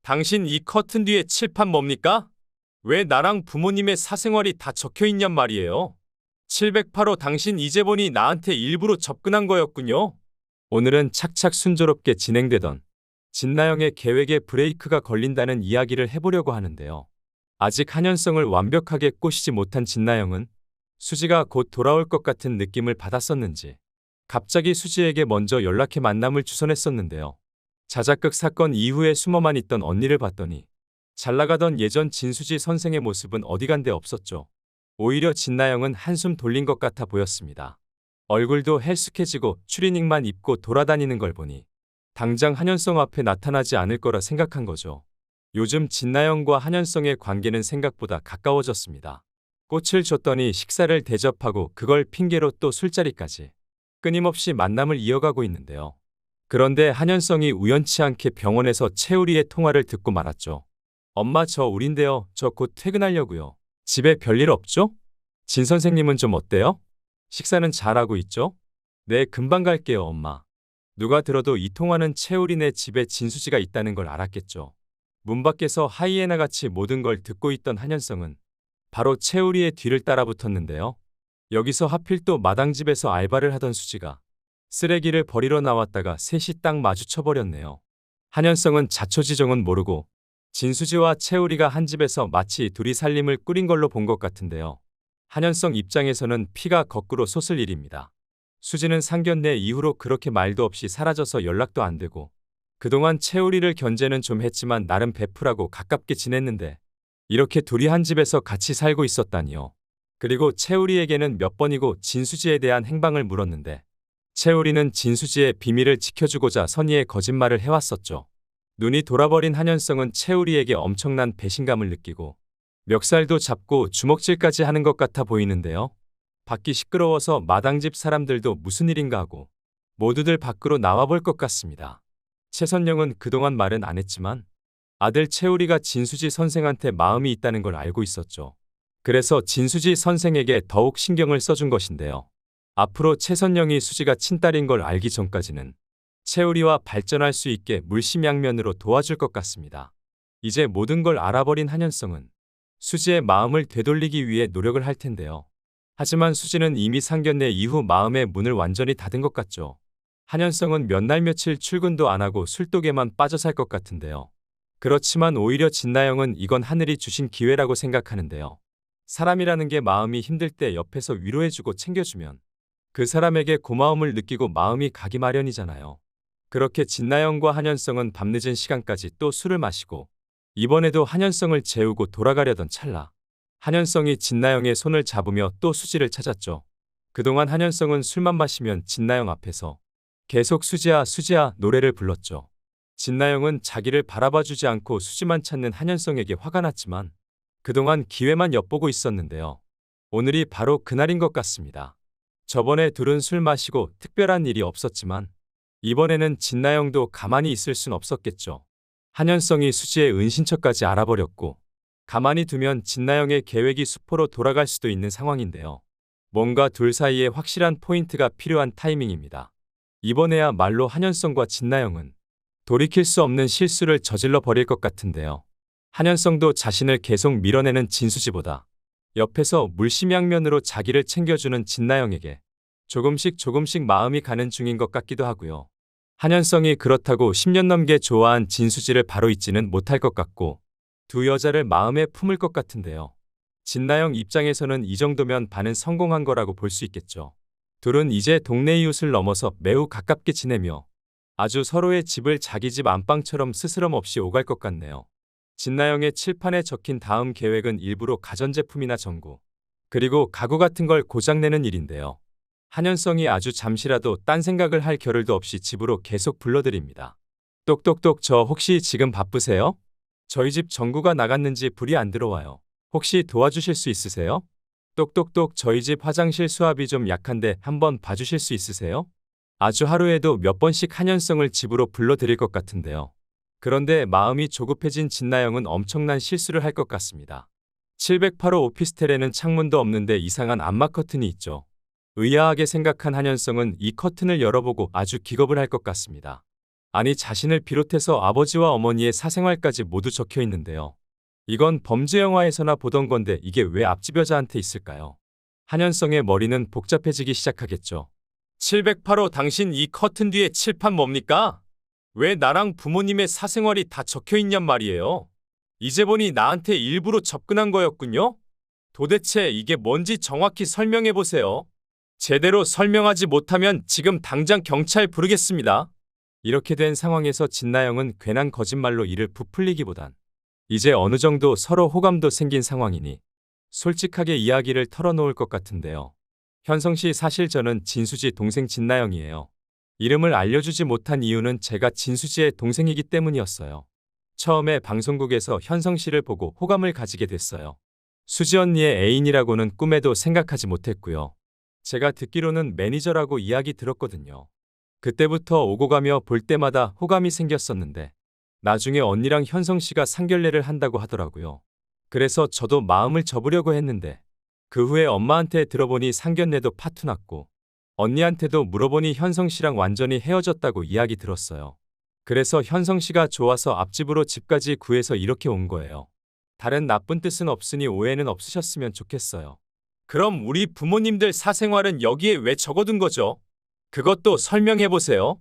당신 이 커튼 뒤에 칠판 뭡니까? 왜 나랑 부모님의 사생활이 다 적혀 있냔 말이에요. 708호 당신 이제 보니 나한테 일부러 접근한 거였군요. 오늘은 착착 순조롭게 진행되던 진나영의 계획에 브레이크가 걸린다는 이야기를 해보려고 하는데요. 아직 한현성을 완벽하게 꼬시지 못한 진나영은 수지가 곧 돌아올 것 같은 느낌을 받았었는지 갑자기 수지에게 먼저 연락해 만남을 주선했었는데요. 자작극 사건 이후에 숨어만 있던 언니를 봤더니 잘 나가던 예전 진수지 선생의 모습은 어디 간 데 없었죠. 오히려 진나영은 한숨 돌린 것 같아 보였습니다. 얼굴도 헬쑥해지고 추리닝만 입고 돌아다니는 걸 보니 당장 한현성 앞에 나타나지 않을 거라 생각한 거죠. 요즘 진나영과 한현성의 관계는 생각보다 가까워졌습니다. 꽃을 줬더니 식사를 대접하고 그걸 핑계로 또 술자리까지 끊임없이 만남을 이어가고 있는데요. 그런데 한현성이 우연치 않게 병원에서 채우리의 통화를 듣고 말았죠. 엄마 저 우린데요. 저 곧 퇴근하려고요. 집에 별일 없죠? 진 선생님은 좀 어때요? 식사는 잘하고 있죠? 네, 금방 갈게요, 엄마. 누가 들어도 이 통화는 채우리네 집에 진수지가 있다는 걸 알았겠죠. 문 밖에서 하이에나같이 모든 걸 듣고 있던 한현성은 바로 채우리의 뒤를 따라 붙었는데요. 여기서 하필 또 마당집에서 알바를 하던 수지가 쓰레기를 버리러 나왔다가 셋이 딱 마주쳐버렸네요. 한현성은 자초지종은 모르고 진수지와 채우리가 한 집에서 마치 둘이 살림을 꾸린 걸로 본 것 같은데요. 한현성 입장에서는 피가 거꾸로 솟을 일입니다. 수지는 상견례 이후로 그렇게 말도 없이 사라져서 연락도 안 되고 그동안 채우리를 견제는 좀 했지만 나름 베프라고 가깝게 지냈는데 이렇게 둘이 한 집에서 같이 살고 있었다니요. 그리고 채우리에게는 몇 번이고 진수지에 대한 행방을 물었는데 채우리는 진수지의 비밀을 지켜주고자 선의의 거짓말을 해왔었죠. 눈이 돌아버린 한현성은 채우리에게 엄청난 배신감을 느끼고 멱살도 잡고 주먹질까지 하는 것 같아 보이는데요. 밖이 시끄러워서 마당집 사람들도 무슨 일인가 하고 모두들 밖으로 나와볼 것 같습니다. 최선영은 그동안 말은 안 했지만 아들 채우리가 진수지 선생한테 마음이 있다는 걸 알고 있었죠. 그래서 진수지 선생에게 더욱 신경을 써준 것인데요. 앞으로 최선영이 수지가 친딸인 걸 알기 전까지는 채우리와 발전할 수 있게 물심양면으로 도와줄 것 같습니다. 이제 모든 걸 알아버린 한현성은 수지의 마음을 되돌리기 위해 노력을 할 텐데요. 하지만 수지는 이미 상견례 이후 마음의 문을 완전히 닫은 것 같죠. 한현성은 몇 날 며칠 출근도 안 하고 술독에만 빠져 살 것 같은데요. 그렇지만 오히려 진나영은 이건 하늘이 주신 기회라고 생각하는데요. 사람이라는 게 마음이 힘들 때 옆에서 위로해주고 챙겨주면 그 사람에게 고마움을 느끼고 마음이 가기 마련이잖아요. 그렇게 진나영과 한현성은 밤늦은 시간까지 또 술을 마시고 이번에도 한현성을 재우고 돌아가려던 찰나 한현성이 진나영의 손을 잡으며 또 수지를 찾았죠. 그동안 한현성은 술만 마시면 진나영 앞에서 계속 수지야 수지야 노래를 불렀죠. 진나영은 자기를 바라봐주지 않고 수지만 찾는 한현성에게 화가 났지만 그동안 기회만 엿보고 있었는데요. 오늘이 바로 그날인 것 같습니다. 저번에 둘은 술 마시고 특별한 일이 없었지만 이번에는 진나영도 가만히 있을 순 없었겠죠. 한현성이 수지의 은신처까지 알아버렸고 가만히 두면 진나영의 계획이 수포로 돌아갈 수도 있는 상황인데요. 뭔가 둘 사이에 확실한 포인트가 필요한 타이밍입니다. 이번에야 말로 한현성과 진나영은 돌이킬 수 없는 실수를 저질러 버릴 것 같은데요. 한현성도 자신을 계속 밀어내는 진수지보다 옆에서 물심양면으로 자기를 챙겨주는 진나영에게 조금씩 마음이 가는 중인 것 같기도 하고요. 한현성이 그렇다고 10년 넘게 좋아한 진수지를 바로 잊지는 못할 것 같고 두 여자를 마음에 품을 것 같은데요. 진나영 입장에서는 이 정도면 반은 성공한 거라고 볼 수 있겠죠. 둘은 이제 동네 이웃을 넘어서 매우 가깝게 지내며 아주 서로의 집을 자기 집 안방처럼 스스럼 없이 오갈 것 같네요. 진나영의 칠판에 적힌 다음 계획은 일부러 가전제품이나 전구, 그리고 가구 같은 걸 고장내는 일인데요. 한현성이 아주 잠시라도 딴 생각을 할 겨를도 없이 집으로 계속 불러들입니다. 똑똑똑 저 혹시 지금 바쁘세요? 저희 집 전구가 나갔는지 불이 안 들어와요. 혹시 도와주실 수 있으세요? 똑똑똑 저희 집 화장실 수압이 좀 약한데 한번 봐주실 수 있으세요? 아주 하루에도 몇 번씩 한현성을 집으로 불러들일 것 같은데요. 그런데 마음이 조급해진 진나영은 엄청난 실수를 할 것 같습니다. 708호 오피스텔에는 창문도 없는데 이상한 암막 커튼이 있죠. 의아하게 생각한 한현성은 이 커튼을 열어보고 아주 기겁을 할 것 같습니다. 아니 자신을 비롯해서 아버지와 어머니의 사생활까지 모두 적혀 있는데요. 이건 범죄 영화에서나 보던 건데 이게 왜 앞집 여자한테 있을까요? 한현성의 머리는 복잡해지기 시작하겠죠. 708호 당신 이 커튼 뒤에 칠판 뭡니까? 왜 나랑 부모님의 사생활이 다 적혀 있냔 말이에요. 이제 보니 나한테 일부러 접근한 거였군요? 도대체 이게 뭔지 정확히 설명해 보세요. 제대로 설명하지 못하면 지금 당장 경찰 부르겠습니다. 이렇게 된 상황에서 진나영은 괜한 거짓말로 일을 부풀리기보단 이제 어느 정도 서로 호감도 생긴 상황이니 솔직하게 이야기를 털어놓을 것 같은데요. 현성 씨 사실 저는 진수지 동생 진나영이에요. 이름을 알려주지 못한 이유는 제가 진수지의 동생이기 때문이었어요. 처음에 방송국에서 현성 씨를 보고 호감을 가지게 됐어요. 수지 언니의 애인이라고는 꿈에도 생각하지 못했고요. 제가 듣기로는 매니저라고 이야기 들었거든요. 그때부터 오고 가며 볼 때마다 호감이 생겼었는데 나중에 언니랑 현성 씨가 상견례를 한다고 하더라고요. 그래서 저도 마음을 접으려고 했는데 그 후에 엄마한테 들어보니 상견례도 파투났고 언니한테도 물어보니 현성 씨랑 완전히 헤어졌다고 이야기 들었어요. 그래서 현성 씨가 좋아서 앞집으로 집까지 구해서 이렇게 온 거예요. 다른 나쁜 뜻은 없으니 오해는 없으셨으면 좋겠어요. 그럼 우리 부모님들 사생활은 여기에 왜 적어둔 거죠? 그것도 설명해 보세요.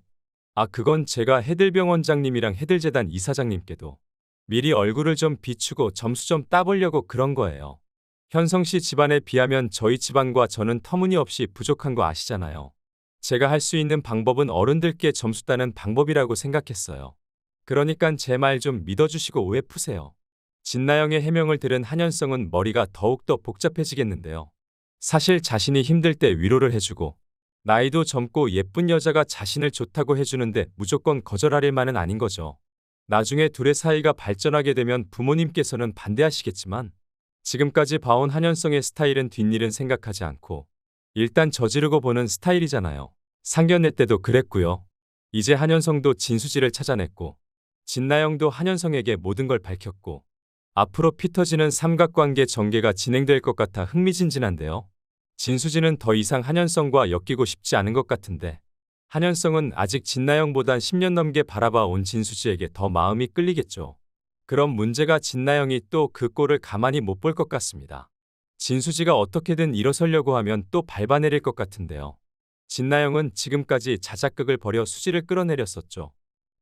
아, 그건 제가 해들병 원장님이랑 해들재단 이사장님께도 미리 얼굴을 좀 비추고 점수 좀 따보려고 그런 거예요. 현성 씨 집안에 비하면 저희 집안과 저는 터무니없이 부족한 거 아시잖아요. 제가 할 수 있는 방법은 어른들께 점수 따는 방법이라고 생각했어요. 그러니깐 제 말 좀 믿어주시고 오해 푸세요. 진나영의 해명을 들은 한현성은 머리가 더욱더 복잡해지겠는데요. 사실 자신이 힘들 때 위로를 해주고 나이도 젊고 예쁜 여자가 자신을 좋다고 해주는데 무조건 거절할 일만은 아닌 거죠. 나중에 둘의 사이가 발전하게 되면 부모님께서는 반대하시겠지만 지금까지 봐온 한현성의 스타일은 뒷일은 생각하지 않고 일단 저지르고 보는 스타일이잖아요. 상견례 때도 그랬고요. 이제 한현성도 진수지를 찾아냈고 진나영도 한현성에게 모든 걸 밝혔고 앞으로 피 터지는 삼각관계 전개가 진행될 것 같아 흥미진진한데요. 진수지는 더 이상 한현성과 엮이고 싶지 않은 것 같은데 한현성은 아직 진나영보단 10년 넘게 바라봐 온 진수지에게 더 마음이 끌리겠죠. 그럼 문제가 진나영이 또 그 꼴을 가만히 못 볼 것 같습니다. 진수지가 어떻게든 일어서려고 하면 또 밟아내릴 것 같은데요. 진나영은 지금까지 자작극을 벌여 수지를 끌어내렸었죠.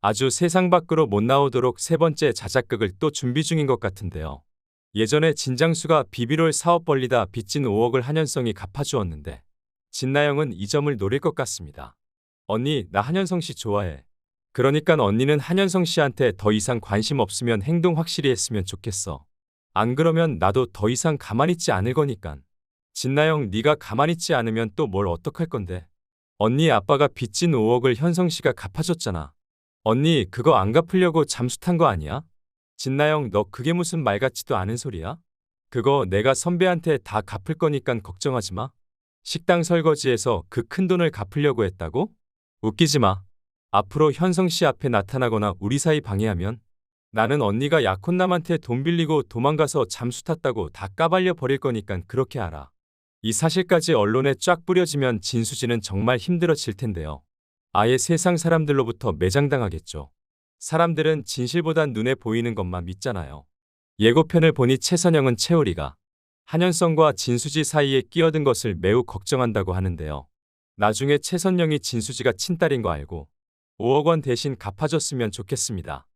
아주 세상 밖으로 못 나오도록 세 번째 자작극을 또 준비 중인 것 같은데요. 예전에 진장수가 비비롤 사업 벌리다 빚진 5억을 한현성이 갚아주었는데 진나영은 이 점을 노릴 것 같습니다. 언니, 나 한현성 씨 좋아해. 그러니까 언니는 한현성 씨한테 더 이상 관심 없으면 행동 확실히 했으면 좋겠어. 안 그러면 나도 더 이상 가만히 있지 않을 거니깐. 진나영, 네가 가만히 있지 않으면 또 뭘 어떡할 건데. 언니 아빠가 빚진 5억을 현성 씨가 갚아줬잖아. 언니 그거 안 갚으려고 잠수 탄 거 아니야? 진나영, 너 그게 무슨 말 같지도 않은 소리야? 그거 내가 선배한테 다 갚을 거니깐 걱정하지 마. 식당 설거지해서 그 큰 돈을 갚으려고 했다고? 웃기지 마. 앞으로 현성 씨 앞에 나타나거나 우리 사이 방해하면 나는 언니가 약혼남한테 돈 빌리고 도망가서 잠수 탔다고 다 까발려 버릴 거니깐 그렇게 알아. 이 사실까지 언론에 쫙 뿌려지면 진수지는 정말 힘들어질 텐데요. 아예 세상 사람들로부터 매장당하겠죠. 사람들은 진실보단 눈에 보이는 것만 믿잖아요. 예고편을 보니 최선영은 채우리가 한현성과 진수지 사이에 끼어든 것을 매우 걱정한다고 하는데요. 나중에 최선영이 진수지가 친딸인 거 알고 5억 원 대신 갚아줬으면 좋겠습니다.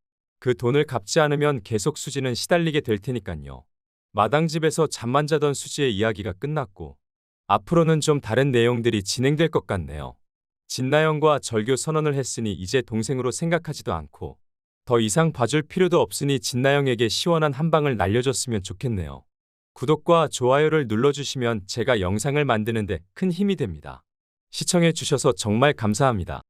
그 돈을 갚지 않으면 계속 수지는 시달리게 될 테니까요. 마당집에서 잠만 자던 수지의 이야기가 끝났고 앞으로는 좀 다른 내용들이 진행될 것 같네요. 진나영과 절교 선언을 했으니 이제 동생으로 생각하지도 않고 더 이상 봐줄 필요도 없으니 진나영에게 시원한 한 방을 날려줬으면 좋겠네요. 구독과 좋아요를 눌러주시면 제가 영상을 만드는데 큰 힘이 됩니다. 시청해주셔서 정말 감사합니다.